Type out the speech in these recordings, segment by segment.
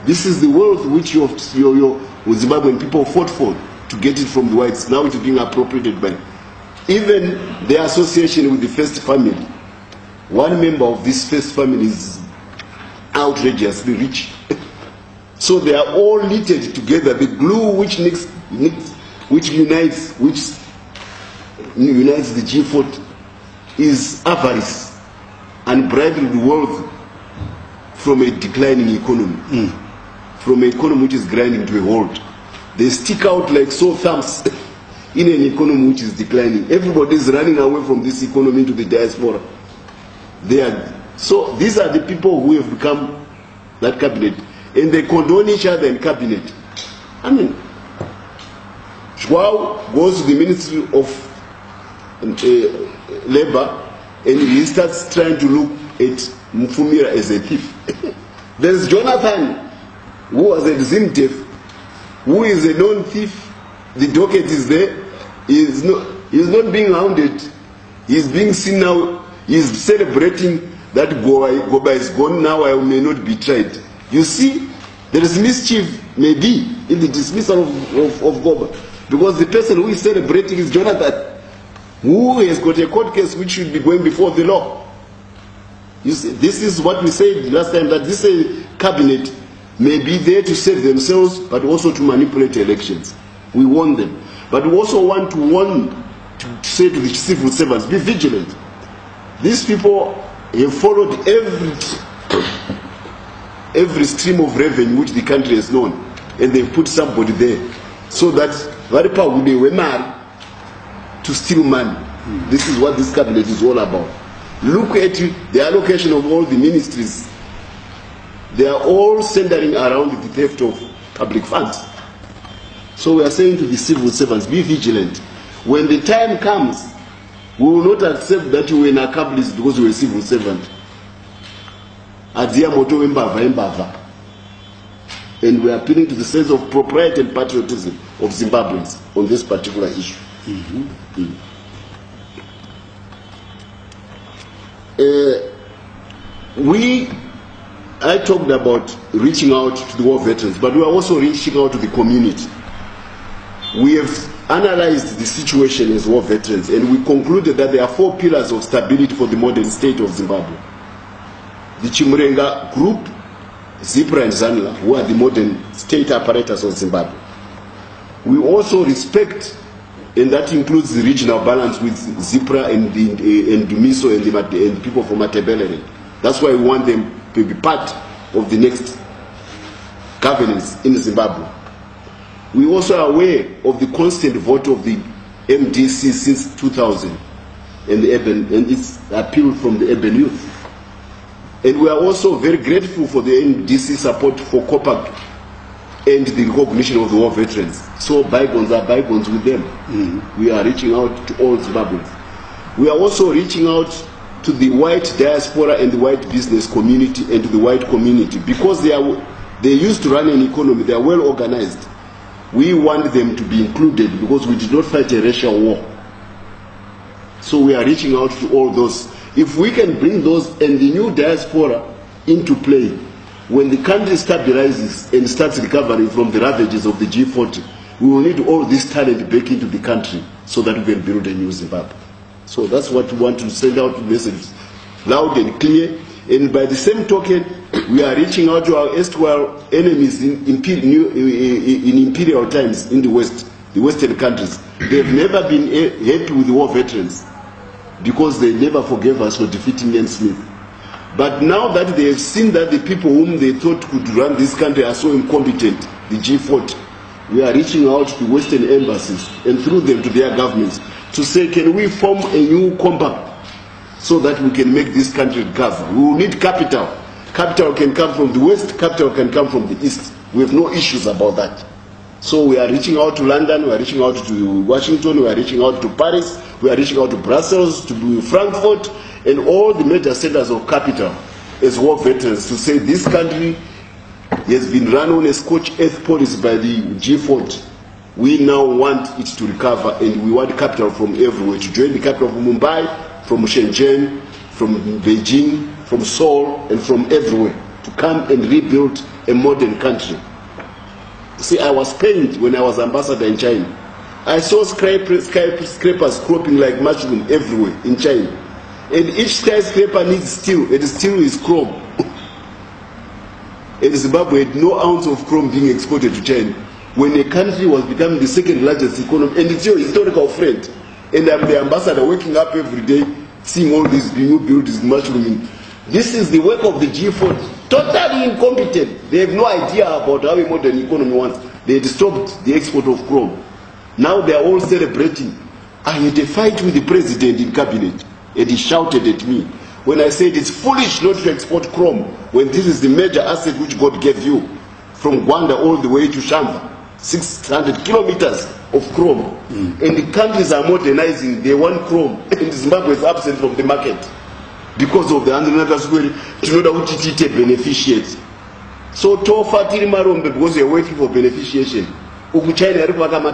This is the wealth which your Zimbabwean people fought for to get it from the whites. Now it's being appropriated by even the association with the first family. One member of this first family is outrageously rich. So they are all knitted together. The glue which unites the G40 is avarice and unbridled wealth from a declining economy, from an economy which is grinding to a halt. They stick out like sore thumbs in an economy which is declining. Everybody is running away from this economy into the diaspora. So these are the people who have become that cabinet, and they condone each other in cabinet. I mean, Joao goes to the Ministry of Labor and he starts trying to look at Mufumira as a thief. There's Jonathan, who was a ZimTef, who is a known thief. The docket is there. He's not being hounded. He's being seen now. He's celebrating that Goba is gone now. I may not be tried. You see, there is mischief maybe in the dismissal of Goba, because the person who is celebrating is Jonathan, who has got a court case which should be going before the law. You see, this is what we said last time, that this cabinet may be there to save themselves, but also to manipulate elections. We warn them. But we also want to say to the civil servants, be vigilant. These people have followed every stream of revenue which the country has known, and they've put somebody there so that they were married to steal money. This is what this cabinet is all about. Look at the allocation of all the ministries. They are all centering around the theft of public funds. So we are saying to the civil servants, be vigilant. When the time comes, we will not accept that you were an accomplice because you were a civil servant. And we are appealing to the sense of propriety and patriotism of Zimbabweans on this particular issue. I talked about reaching out to the war veterans, but we are also reaching out to the community. We have analyzed the situation as war veterans, and we concluded that there are 4 pillars of stability for the modern state of Zimbabwe. The Chimurenga Group, ZIPRA and ZANLA, who are the modern state apparatus of Zimbabwe. We also respect, and that includes the regional balance with ZIPRA and Dumiso and people from Matebelere. That's why we want them to be part of the next governance in Zimbabwe. We also are aware of the constant vote of the MDC since 2000 and its appeal from the urban youth. And we are also very grateful for the MDC support for COPAC and the recognition of the war veterans. So bygones are bygones with them. We are reaching out to all Zimbabweans. We are also reaching out to the white diaspora and the white business community and to the white community, because they used to run an economy, they are well organized. We want them to be included because we did not fight a racial war. So we are reaching out to all those. If we can bring those and the new diaspora into play, when the country stabilizes and starts recovering from the ravages of the G40, we will need all this talent back into the country so that we can build a new Zimbabwe. So that's what we want to send out messages loud and clear. And by the same token, we are reaching out to our erstwhile enemies in imperial times in the West, the Western countries. They've never been happy with the war veterans because they never forgave us for defeating Ian Smith. But now that they have seen that the people whom they thought could run this country are so incompetent, the G40, we are reaching out to Western embassies and through them to their governments to say, can we form a new compact so that we can make this country recover? We will need capital. Capital can come from the West, capital can come from the East. We have no issues about that. So we are reaching out to London, we are reaching out to Washington, we are reaching out to Paris, we are reaching out to Brussels, to Frankfurt, and all the major centers of capital as war veterans to say this country has been run on a scorched earth policy by the G40. We now want it to recover, and we want capital from everywhere to join the capital from Mumbai, from Shenzhen, from Beijing, from Seoul, and from everywhere. to come and rebuild a modern country. See, I was pained when I was ambassador in China. I saw skyscrapers cropping like mushroom everywhere in China. And each skyscraper needs steel, and steel is chrome. And Zimbabwe had no ounce of chrome being exported to China when a country was becoming the second largest economy, and it's your historical friend. And I'm the ambassador waking up every day, seeing all these new buildings mushrooming. This is the work of the G4, totally incompetent. They have no idea about how a modern economy wants. They had stopped the export of chrome. Now they are all celebrating. I had a fight with the president in cabinet, and he shouted at me when I said it's foolish not to export chrome when this is the major asset which God gave you, from Gwanda all the way to Shamba, 600 kilometers of chrome. And the countries are modernizing, they want chrome, and Zimbabwe is absent from the market because of the beneficiaries. So tofa tiri marombe because you're waiting for beneficiation. China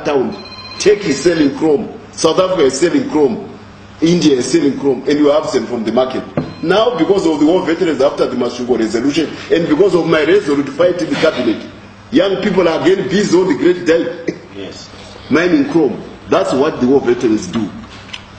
town, Turkey is selling chrome, South Africa is selling chrome, India is selling chrome, and you are absent from the market. Now, because of the war veterans after the Mashugo resolution, and because of my resolute fight in the cabinet, young people are getting busy on the great day. Yes. Mining chrome. That's what the war veterans do.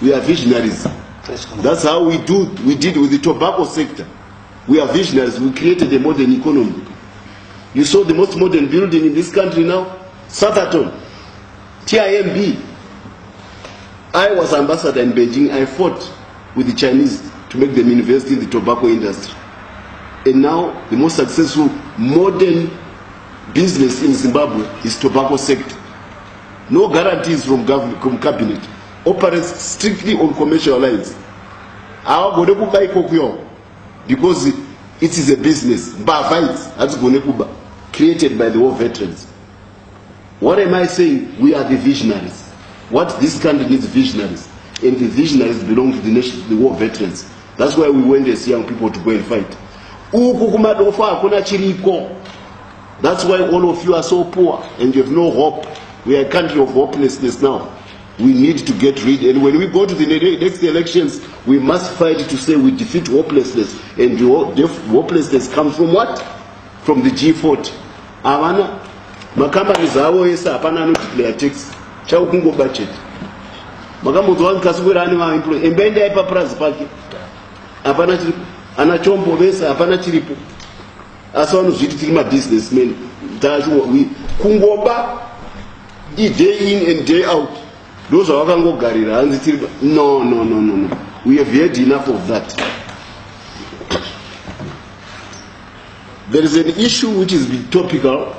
We are visionaries. That's how we did with the tobacco sector. We are visionaries. We created a modern economy. You saw the most modern building in this country now? Satterton, TIMB. I was ambassador in Beijing. I fought with the Chinese to make them invest in the tobacco industry. And now the most successful modern business in Zimbabwe is tobacco sector. No guarantees from government, from cabinet. Operates strictly on commercial lines. Because it is a business created by the war veterans. What am I saying? We are the visionaries. What this country needs visionaries. And the visionaries belong to the nation, the war veterans. That's why we went as young people to go and fight. That's why all of you are so poor and you have no hope. We are a country of hopelessness now. We need to get rid. And when we go to the next elections, we must fight to say we defeat hopelessness. And the hopelessness comes from what? From the G40. Avana, makamba nizawo yesa apana no declare tax. Cha ukungo budget. Makamuzo wangu kasubira ani wa employee. Embende hapa price paki. Apana chiripo. Anachombo besa apana chiripo. Asa wanu zviti tiri ma businessmen. Kungoba day in and day out. Those are wakango garira. No. We have had enough of that. There is an issue which is topical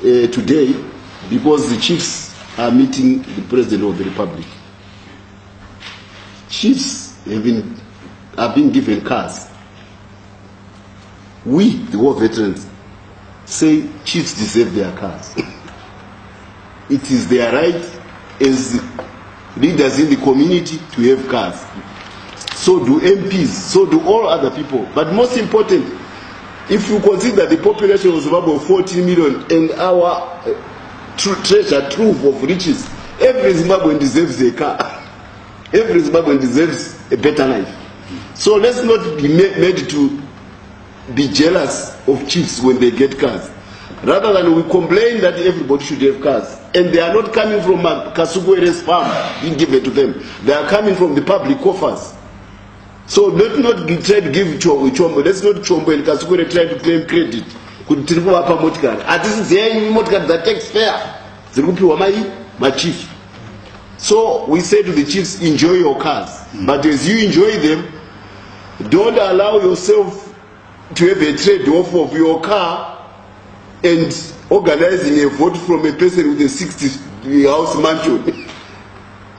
today because the chiefs are meeting the President of the Republic. Chiefs have been given cars. We, the war veterans, say chiefs deserve their cars. It is their right as leaders in the community to have cars. So do MPs, so do all other people. But most important, if you consider the population of Zimbabwe of 14 million and our treasure trove of riches, every Zimbabwean deserves a car. Every Zimbabwean deserves a better life. So let's not be made to be jealous of chiefs when they get cars. Rather than we complain that everybody should have cars. And they are not coming from a Kasugwere's farm being given to them. They are coming from the public coffers. So let's not try to give Chombo. Let's not Chombo and Kasugwere try to claim credit. Could triple up a motorcar. At this is the only motorcar that takes fare. The Rupi Wamai, my chief. So we say to the chiefs, enjoy your cars. But as you enjoy them, don't allow yourself to have a trade-off of your car and organizing a vote from a person with a 60-house mansion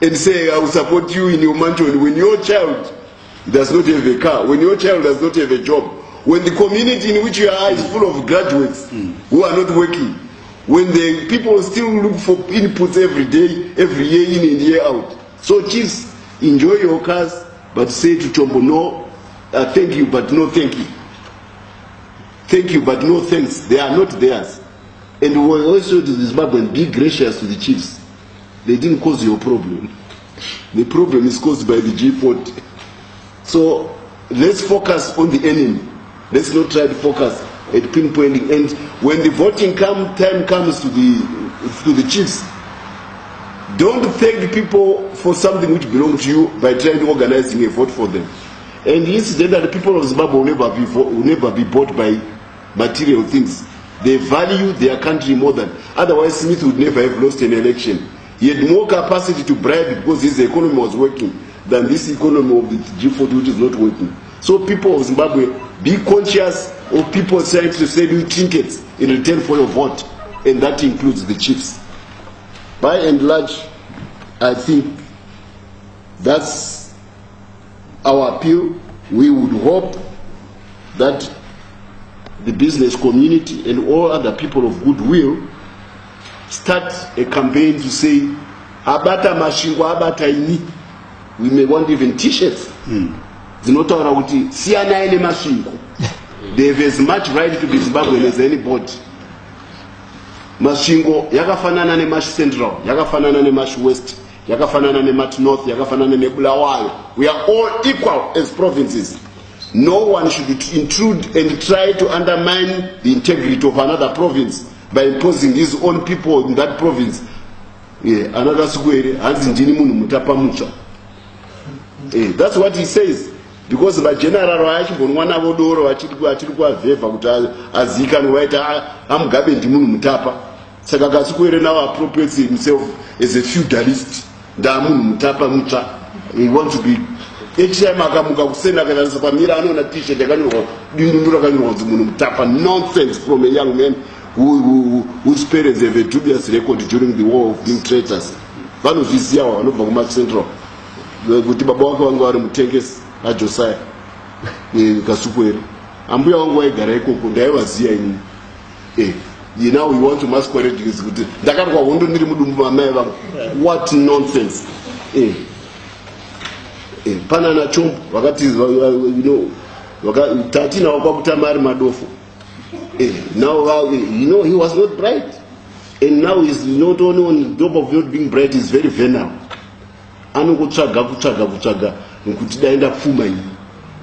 and say, I will support you in your mansion when your child does not have a car, when your child does not have a job, when the community in which you are is full of graduates who are not working, when the people still look for inputs every day, every year in and year out. So chiefs, enjoy your cars, but say to Chombo, no, thank you, but no thank you. Thank you, but no thanks. They are not theirs. And we also to the Zimbabwean, be gracious to the chiefs. They didn't cause your problem. The problem is caused by the G40. So let's focus on the enemy. Let's not try to focus at pinpointing. And when the voting time comes to the chiefs, don't thank people for something which belongs to you by trying to organizing a vote for them. And incidentally, the people of Zimbabwe will never be bought by material things. They value their country more than. Otherwise, Smith would never have lost an election. He had more capacity to bribe because his economy was working than this economy of the G40, which is not working. So people of Zimbabwe, be conscious of people trying to sell you trinkets in return for your vote, and that includes the chiefs. By and large, I think that's our appeal. We would hope that the business community and all other people of goodwill start a campaign to say, Abata mashingo, abata ini. We may want even t-shirts. Zinotaura kuti siyana ene mashingo. They have as much right to be Zimbabwean as anybody. Mashingo yakafanana ne Mash Central, yakafanana ne Mash West, yakafanana ne Mash North, yakafanana ne Bulawayo. We are all equal as provinces. No one should intrude and try to undermine the integrity of another province by imposing his own people in that province. Another square, that's what he says. Because the general one now appropriates himself as a feudalist. He wants to be nonsense from a young man whose parents have a dubious record during the war of being traitors. Central. Kuti baba wake wangu wari mutengesi aJosiah Kasukwere ambuya wangu waigara ikoko ndaivaziya ini you know we want to masquerade this kuti ndakati kwa hondo ndiri mudumbu mamai vangu. What nonsense. Panana chombo wakati tatina wakakutama ari madofu. Now he was not bright, and now he's not only on top of not being bright, he's very venal. Anokutsvaga kutsvaga nokuti daenda pfuma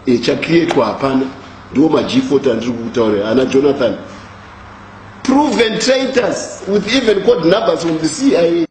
iyi chakrietwa hapana. Ndiwo maG40 andiri kutaura ana Jonathan, proven traitors with even code numbers from the CIA.